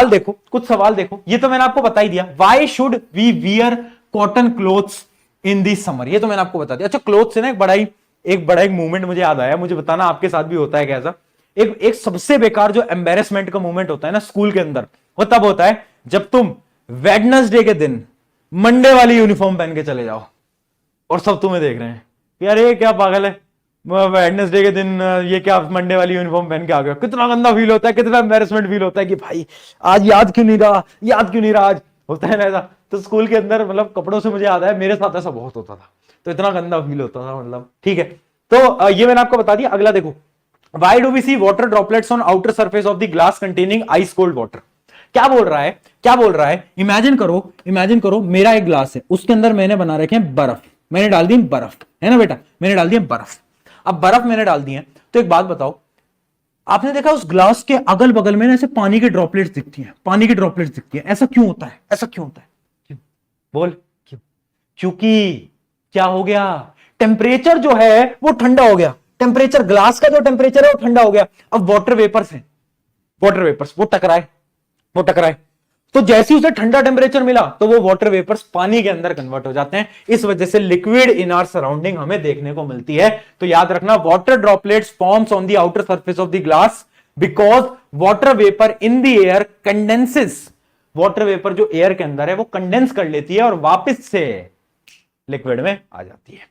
देखो, कुछ सवाल देखो, ये तो मैंने आपको बता ही दिया, why should we wear cotton clothes in the summer, ये तो मैंने आपको बता दिया। अच्छा, क्लोथ से ना एक बड़ा मूवमेंट मुझे याद आया, मुझे बताना आपके साथ भी होता है कैसा। एक सबसे बेकार जो एम्बेरसमेंट का मूवमेंट होता है ना स्कूल के अंदर, वो तब होता है जब तुम वेडनेसडे के दिन मंडे वाली यूनिफॉर्म पहन के चले जाओ और सब तुम्हें देख रहे हैं कि अरे क्या पागल है, वेडनेसडे के दिन ये क्या मंडे वाली यूनिफॉर्म पहन के आ गया। कितना गंदा फील होता है, कितना एम्बेरसमेंट फील होता है कि भाई आज याद क्यों नहीं रहा, याद क्यों नहीं रहा आज, होता है ना ऐसा। तो स्कूल के अंदर मतलब कपड़ों से मुझे याद है, मेरे साथ ऐसा बहुत होता था, तो इतना गंदा फील होता था मतलब। ठीक है, तो ये मैंने आपको बता दिया। अगला देखो, why do we see water droplets on outer surface of the glass containing ice cold water. क्या बोल रहा है, क्या बोल रहा है, इमेजिन करो मेरा एक ग्लास है, उसके अंदर मैंने बना रखे हैं बर्फ, मैंने डाल दी बर्फ, है ना बेटा, मैंने डाल दिया बर्फ। अब बर्फ मैंने डाल दी है, तो एक बात बताओ, आपने देखा उस ग्लास के अगल बगल में ना ऐसे पानी की ड्रॉपलेट्स दिखती हैं, पानी की ड्रॉपलेट्स दिखती हैं, ऐसा क्यों होता है, ऐसा क्यों होता है, क्यों बोल, क्यों? क्योंकि क्या हो गया, टेम्परेचर जो है वो ठंडा हो गया, टेम्परेचर ग्लास का जो टेम्परेचर है वो ठंडा हो गया। अब वाटर वेपर्स हैं, वाटर वेपर्स वो टकराए, तो जैसे उसे ठंडा टेम्परेचर मिला तो वो वाटर वेपर्स पानी के अंदर कन्वर्ट हो जाते हैं। इस वजह से लिक्विड इन आवर सराउंडिंग हमें देखने को मिलती है। तो याद रखना, water droplets forms on the outer surface of the glass because water vapour in the air condenses. Water vapour जो एयर के अंदर है वो कंडेंस कर लेती है और वापस से लिक्विड में आ जाती है।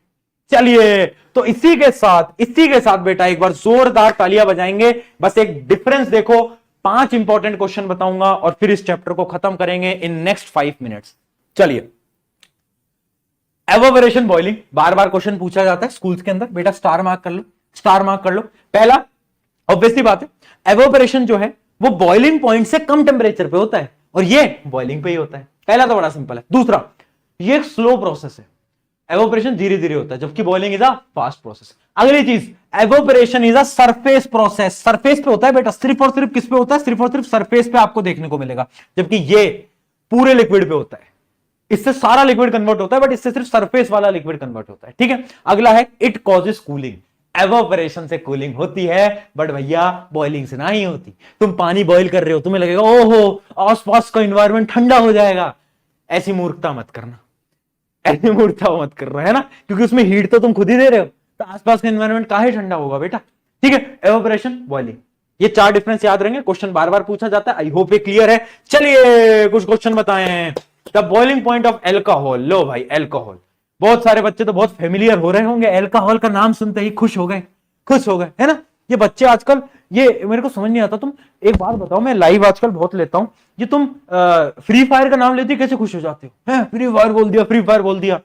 चलिए, तो इसी के साथ बेटा एक बार जोरदार तालियां बजाएंगे। बस एक डिफरेंस देखो, 5 इंपॉर्टेंट क्वेश्चन बताऊंगा और फिर इस चैप्टर को खत्म करेंगे इन नेक्स्ट 5 मिनट्स। चलिए, एवोपरेशन बॉइलिंग, बार बार क्वेश्चन पूछा जाता है स्कूल्स के अंदर, बेटा स्टार मार्क कर लो, स्टार मार्क कर लो। पहला, ऑब्वियसली बात है, एवोपरेशन जो है वो बॉइलिंग पॉइंट से कम टेम्परेचर पे होता है और ये बॉइलिंग पे ही होता है। पहला तो बड़ा सिंपल है। दूसरा, ये स्लो प्रोसेस है, एवोपरेशन धीरे धीरे होता है, जबकि boiling is a fast process. अगली चीज, evaporation is a surface process, surface पे होता है बेटा, सिर्फ और सिर्फ किस पे होता है, सिर्फ और सिर्फ सरफेस पे आपको देखने को मिलेगा, जबकि ये पूरे लिक्विड पे होता है। इससे सारा लिक्विड कन्वर्ट होता है, बट इससे सिर्फ सरफेस वाला लिक्विड कन्वर्ट होता है। ठीक है, अगला है, इट कॉजेस कूलिंग, एवोपरेशन से कूलिंग होती है, बट भैया बॉइलिंग से नहीं होती। तुम पानी बॉइल कर रहे हो, तुम्हें लगेगा ओहो आसपास का इंवायरमेंट ठंडा हो जाएगा, ऐसी मूर्खता मत करना, ऐसी मूर्खता मत कर रहा है ना, क्योंकि उसमें हीट तो तुम खुद ही दे रहे हो, तो आसपास का एनवायरनमेंट काहे ठंडा होगा बेटा। ठीक है, एवोपरेशन, बॉइलिंग, ये 4 डिफरेंस याद रहेंगे, क्वेश्चन बार बार पूछा जाता है। आई होप ये क्लियर है। चलिए कुछ क्वेश्चन बताएं। The boiling point of alcohol, लो भाई एल्कोहल, बहुत सारे बच्चे तो बहुत फेमिलियर हो रहे होंगे, एल्कोहल का नाम सुनते ही खुश हो गए है ना। ये बच्चे आजकल, ये मेरे को समझ नहीं आता, तुम एक बात बताओ, मैं लाइव आजकल बहुत लेता हूं, ये तुम फ्री फायर का नाम लेते कैसे खुश हो जाते हो, हैं फ्री फायर बोल दिया, फ्री फायर बोल दिया,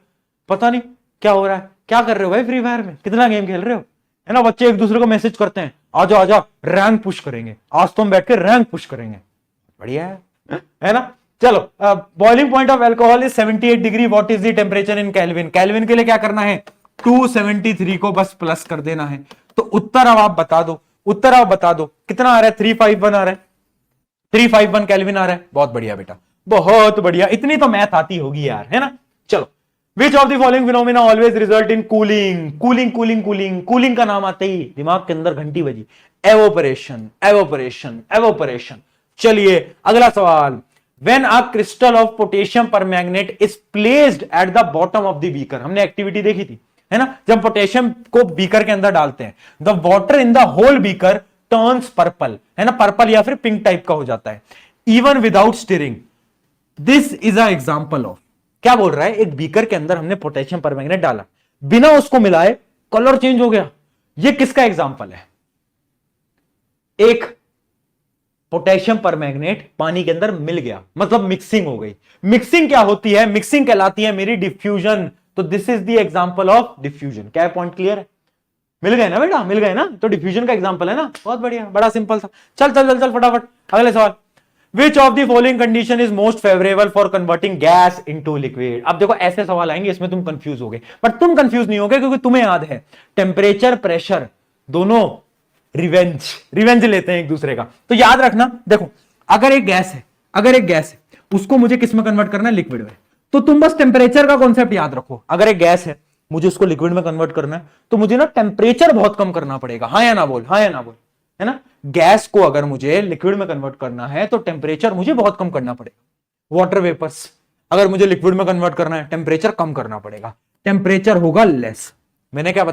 पता नहीं क्या हो रहा है, क्या कर रहे हो भाई फ्री फायर में, कितना गेम खेल रहे हो, है ना। बच्चे एक दूसरे को मैसेज करते हैं, आजा आजा रैंक पुश करेंगे, आज तो हम बैठ के रैंक पुश करेंगे, बढ़िया है ना। चलो, boiling point of alcohol is 78 degree, what is the temperature in kelvin. Kelvin के लिए क्या करना है, 273 को बस प्लस कर देना है। तो उत्तर अब आप बता दो, उत्तर आप बता दो कितना आ रहा है, 351 आ रहा है, 351 केल्विन आ रहा है, बहुत बढ़िया बेटा, बहुत बढ़िया, इतनी तो मैथ आती होगी यार, है ना। चलो, which of the following phenomena always result in cooling, cooling cooling cooling, cooling का नाम आते ही दिमाग के अंदर घंटी बजी, एवोपरेशन एवोपरेशन एवोपरेशन। चलिए अगला सवाल, when a crystal of potassium permanganate is placed at the bottom of the beaker, हमने एक्टिविटी देखी थी, है ना, जब पोटेशियम को बीकर के अंदर डालते हैं, the water in the whole beaker turns purple, है ना, पर्पल या फिर पिंक टाइप का हो जाता है, even without stirring. This is a example of, क्या बोल रहा है, एक बीकर के अंदर हमने पोटेशियम परमैंगनेट डाला, बिना उसको मिलाए कलर चेंज हो गया, ये किसका एग्जांपल है, एक पोटेशियम परमैंगनेट पानी के अंदर मिल गया, मतलब मिक्सिंग हो गई। मिक्सिंग क्या होती है, मिक्सिंग कहलाती है मेरी डिफ्यूजन। तो this is the example of diffusion. क्या पॉइंट क्लियर है, मिल गए ना बेटा, मिल गए ना, तो डिफ्यूजन का एग्जांपल है ना, बहुत बढ़िया, बड़ा सिंपल था। चल चल चल चल फटाफट अगले सवाल, which of the following condition is most favourable for converting gas into liquid. अब देखो ऐसे सवाल आएंगे, इसमें तुम कंफ्यूज होगे, बट तुम कंफ्यूज नहीं होगे क्योंकि तुम्हें याद है टेम्परेचर प्रेशर दोनों रिवेंज लेते हैं एक दूसरे का। तो याद रखना, देखो अगर एक गैस है, उसको मुझे किस में कन्वर्ट करना है, लिक्विड में, तो तुम बस टेम्परेचर का कॉन्सेप्ट याद रखो। अगर एक गैस है, मुझे उसको लिक्विड में कन्वर्ट करना है, तो मुझे ना टेम्परेचर बहुत कम करना पड़ेगा, हाँ या ना बोल, हाँ या ना बोल, है ना। गैस को अगर मुझे लिक्विड में कन्वर्ट करना है तो टेम्परेचर मुझे बहुत कम करना पड़ेगा। वाटर वेपर्स अगर मुझे लिक्विड में कन्वर्ट करना है टेम्परेचर कम करना पड़ेगा, टेम्परेचर होगा लेस। मैंने क्या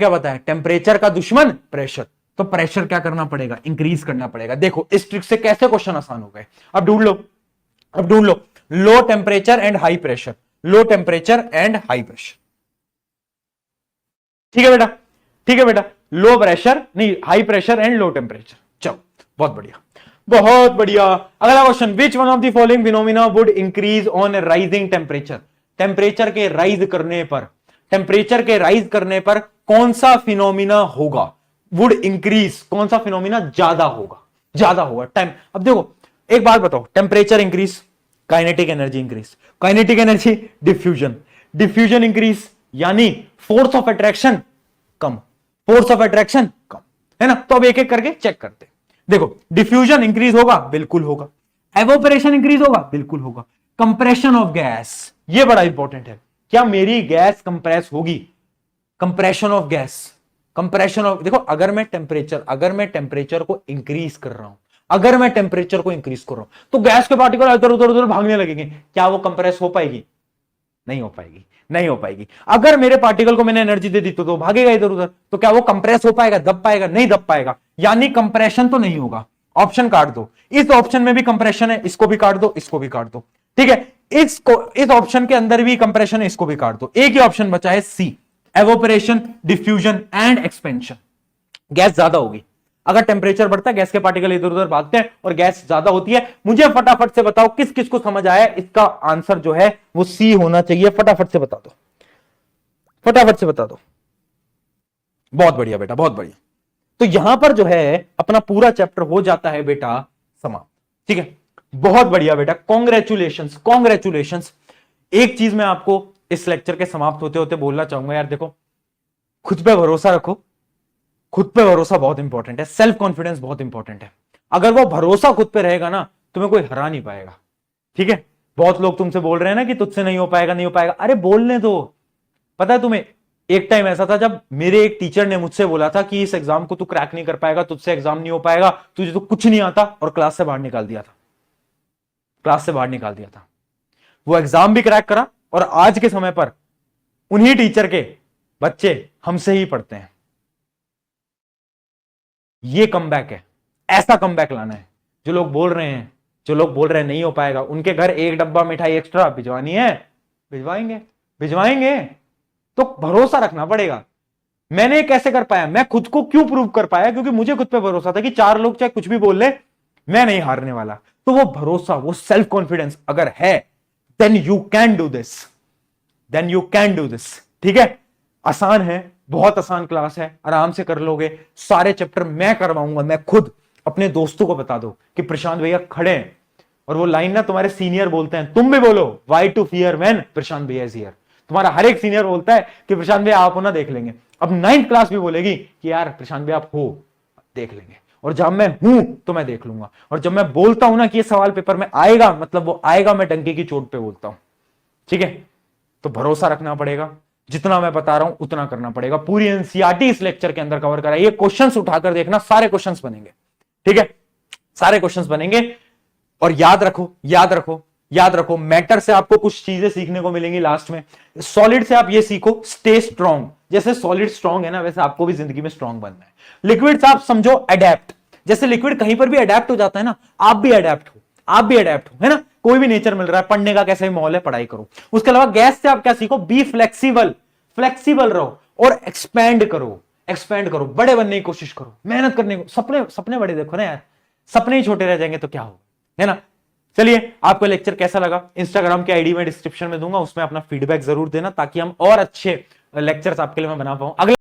बताया, टेम्परेचर का दुश्मन प्रेशर, तो प्रेशर क्या करना पड़ेगा, इंक्रीज करना पड़ेगा। देखो इस ट्रिक से कैसे क्वेश्चन आसान हो गए। अब ढूंढ लो low temperature and high pressure, low temperature and high pressure. ठीक है बेटा, लो प्रेशर नहीं, high pressure and low temperature. चलो बहुत बढ़िया। अगला question, which one of the following phenomena would increase on rising temperature. Temperature के राइज करने पर कौन सा फिनोमिना होगा, वुड इंक्रीज, कौन सा फिनोमिना ज्यादा होगा टाइम। अब देखो एक बात बताओ, temperature increase, kinetic energy increase, kinetic energy diffusion increase, यानी फोर्स ऑफ अट्रैक्शन कम, है ना। तो अब एक एक करके चेक करते। देखो डिफ्यूजन इंक्रीज होगा, बिल्कुल होगा। एवोपरेशन इंक्रीज होगा, बिल्कुल होगा। कंप्रेशन ऑफ गैस, ये बड़ा इंपॉर्टेंट है, क्या मेरी गैस कंप्रेस होगी। कंप्रेशन ऑफ देखो अगर मैं टेम्परेचर को इंक्रीज कर रहा हूं, तो गैस के पार्टिकल इधर उधर भागने लगेंगे, क्या वो कंप्रेस हो पाएगी, नहीं हो पाएगी। अगर मेरे पार्टिकल को मैंने एनर्जी दे दी तो भागेगा इधर उधर, तो क्या वो कंप्रेस हो पाएगा, दब पाएगा, नहीं दब पाएगा, यानी कंप्रेशन तो नहीं होगा। ऑप्शन काट दो, इस ऑप्शन में भी कंप्रेशन है, इसको भी काट दो, इसको भी काट दो। ठीक है, इस ऑप्शन के अंदर भी कंप्रेशन है, इसको भी काट दो। एक ही ऑप्शन बचा है C, evaporation, diffusion and expansion. Gas ज्यादा होगी, अगर टेम्परेचर बढ़ता है गैस के पार्टिकल इधर उधर भागते हैं और गैस ज्यादा होती है। मुझे फटाफट से बताओ किस किस को समझ आया, इसका आंसर जो है वो सी होना चाहिए। फटाफट से बता दो। बहुत बढ़िया बेटा, बहुत बढ़िया। तो यहां पर जो है अपना पूरा चैप्टर हो जाता है बेटा समाप्त। ठीक है, बहुत बढ़िया बेटा, कॉन्ग्रेचुलेशंस। एक चीज मैं आपको इस लेक्चर के समाप्त होते होते बोलना चाहूंगा यार, देखो खुद पे भरोसा रखो, खुद पे भरोसा बहुत इंपॉर्टेंट है, सेल्फ कॉन्फिडेंस बहुत इंपॉर्टेंट है। अगर वो भरोसा खुद पे रहेगा ना, तुम्हें कोई हरा नहीं पाएगा। ठीक है, बहुत लोग तुमसे बोल रहे हैं ना कि तुझसे नहीं हो पाएगा, अरे बोलने दो। पता है तुम्हें, एक टाइम ऐसा था जब मेरे एक टीचर ने मुझसे बोला था कि इस एग्जाम को तू क्रैक नहीं कर पाएगा, तुझसे एग्जाम नहीं हो पाएगा, तुझे तो कुछ नहीं आता, और क्लास से बाहर निकाल दिया था। वो एग्जाम भी क्रैक करा, और आज के समय पर उन्हीं टीचर के बच्चे हमसे ही पढ़ते हैं। ये कमबैक है, ऐसा कमबैक लाना है। जो लोग बोल रहे हैं नहीं हो पाएगा, उनके घर एक डब्बा मिठाई एक्स्ट्रा भिजवानी है, भिजवाएंगे। तो भरोसा रखना पड़ेगा। मैंने कैसे कर पाया, मैं खुद को क्यों प्रूव कर पाया, क्योंकि मुझे खुद पे भरोसा था कि चार लोग चाहे कुछ भी बोल ले, मैं नहीं हारने वाला। तो वो भरोसा, वो सेल्फ कॉन्फिडेंस अगर है, then you can do this. ठीक है, आसान है, बहुत आसान क्लास है, आराम से कर लोगे। सारे चैप्टर मैं करवाऊंगा, मैं खुद। अपने दोस्तों को बता दो कि प्रशांत भैया खड़े हैं, और वो लाइन ना तुम्हारे सीनियर बोलते हैं, तुम भी बोलो, व्हाई टू फियर व्हेन प्रशांत भैया इज हियर। तुम्हारा हर एक सीनियर बोलता है कि प्रशांत भैया आप हो ना, देख लेंगे। अब 9th क्लास भी बोलेगी कि यार प्रशांत भैया आप हो, देख लेंगे। और जब मैं हूं तो मैं देख लूंगा, और जब मैं बोलता हूं ना कि ये सवाल पेपर में आएगा, मतलब वो आएगा, मैं डंके की चोट पे बोलता हूं। ठीक है, तो भरोसा रखना पड़ेगा, जितना मैं बता रहा हूं उतना करना पड़ेगा। पूरी एनसीईआरटी इस लेक्चर के अंदर कवर करा, ये क्वेश्चंस उठाकर देखना, सारे क्वेश्चंस बनेंगे। ठीक है, सारे क्वेश्चंस बनेंगे। और याद रखो, मैटर से आपको कुछ चीजें सीखने को मिलेंगी लास्ट में। सॉलिड से आप ये सीखो, स्टे स्ट्रांग। जैसे सॉलिड स्ट्रांग है ना, वैसे आपको भी जिंदगी में स्ट्रांग बनना है। लिक्विड से आप समझो अडेप्ट, जैसे लिक्विड कहीं पर भी अडेप्ट हो जाता है ना, आप भी अडेप्ट हो, है ना। कोई भी नेचर मिल रहा है, पढ़ने का कैसा भी माहौल है, पढ़ाई करो। उसके अलावा गैस से आप क्या सीखो, बी फ्लेक्सिबल रहो, और एक्सपैंड करो, बड़े बनने की कोशिश करो, मेहनत करने को। सपने बड़े देखो ना यार, सपने ही छोटे रह जाएंगे तो क्या होगा, है ना। चलिए, आपको लेक्चर कैसा लगा, इंस्टाग्राम की आईडी में डिस्क्रिप्शन में दूंगा, उसमें अपना फीडबैक जरूर देना, ताकि हम और अच्छे लेक्चर्स आपके लिए मैं बना पाऊं। अगले